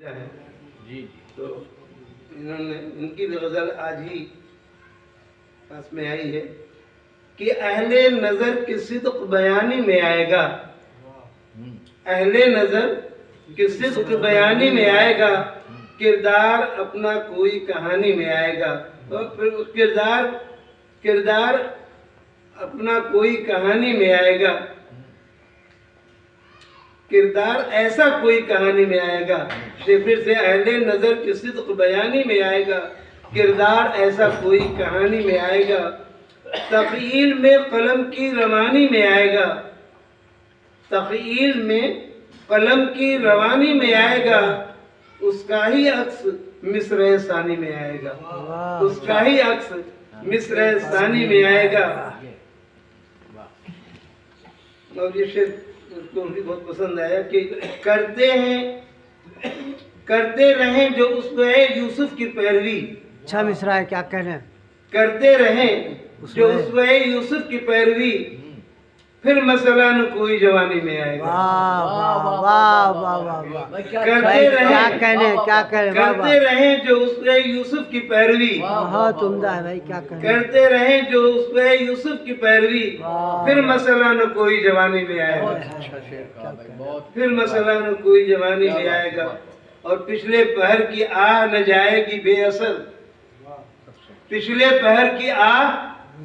ہے جی جی تو انہوں نے ان کی بھی غزل آج ہی پاس میں آئی ہے کہ اہل نظر کی صدق بیانی میں آئے گا، اہل نظر کی صدق بیانی میں آئے گا، کردار اپنا کوئی کہانی میں آئے گا، اور پھر کردار اپنا کوئی کہانی میں آئے گا، کردار ایسا کوئی کہانی میں آئے گا، پھر سے اہل نظر کی صدق بیانی میں آئے گا، کردار ایسا کوئی کہانی میں آئے گا، تخیل میں قلم کی روانی میں آئے گا، تخیل میں قلم کی روانی میں آئے گا، اس کا ہی عکس مصرع ثانی میں آئے گا، اس کا ہی عکس مصرع ثانی میں آئے گا۔ اور یہ شعر اس کو بھی بہت پسند آیا کہ کرتے رہیں جو اسوہ یوسف کی پیروی، اچھا مصرع ہے، کیا کہنے کرتے رہیں جو اسوہ یوسف کی پیروی، پھر مسئلہ نہ کوئی جوانی میں آئے گا۔ واہ واہ واہ واہ واہ، کرتے کرتے رہیں جو اسوہ یوسف کی پیروی، بہت عمدہ ہے بھائی، کیا کہنے کرتے رہیں جو اسوہ یوسف کی پیروی، پھر مسئلہ نہ کوئی جوانی میں آئے گا، اچھا شعر کہا بھائی، بہت پھر مسئلہ نہ کوئی جوانی میں آئے گا، اور پچھلے پہر کی آہ نہ جائے گی بے اثر، پچھلے پہر کی آہ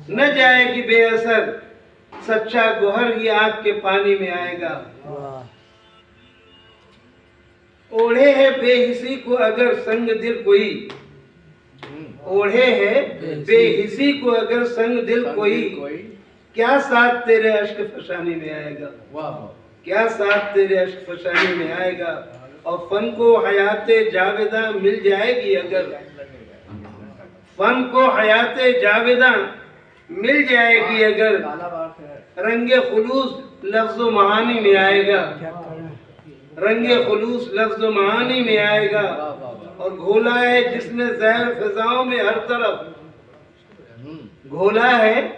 نہ جائے گی بے اثر، سچا گوہر ہی آگ کے پانی میں آئے گا۔ اوڑھے ہے بے حسی کو اگر سنگ دل کوئی، اوڑھے ہے بے حسی کو اگر سنگ دل کوئی، کیا ساتھ تیرے اشک فشانی میں آئے گا، کیا ساتھ تیرے اشک فشانی میں آئے گا، اور فن کو حیات جاویداں مل جائے گی اگر، فن کو حیات جاویداں مل جائے گی اگر، رنگ خلوص لفظ و معانی میں آئے گا، رنگ خلوص لفظ و معانی میں آئے گا، اور گھولا ہے جس نے زہر فضاؤں میں ہر طرف، گھولا ہے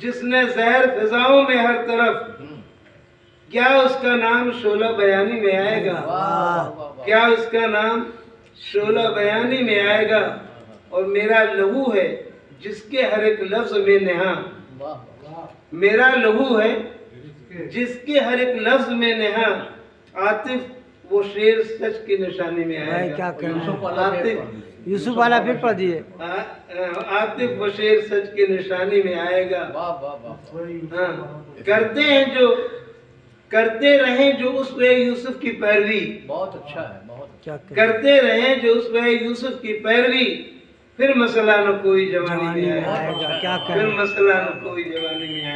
جس نے زہر فضاؤں میں ہر طرف، کیا اس کا نام شعلہ بیانی میں آئے گا، کیا اس کا نام شعلہ بیانی میں آئے گا، اور میرا لہو ہے جس کے ہر ایک لفظ میں نہاں، میرا لہو ہے جس کے ہر ایک لفظ میں نہاں، عاطف وہ شیر سچ کی نشانی میں آئے گا، کیا کہنا عاطف یوسف والا پھر پڑھ دیئے، عاطف وہ شیر سچ کی نشانی میں آئے گا۔ کرتے رہیں جو اسوہ یوسف کی پیروی، بہت اچھا ہے، بہت کیا کہنا کرتے رہیں جو اسوہ یوسف کی پیروی، پھر مسئلہ نہ کوئی جوانی میں آئے گا، کیا پھر کہنا مسئلہ نہ کوئی جوانی میں آئے گا۔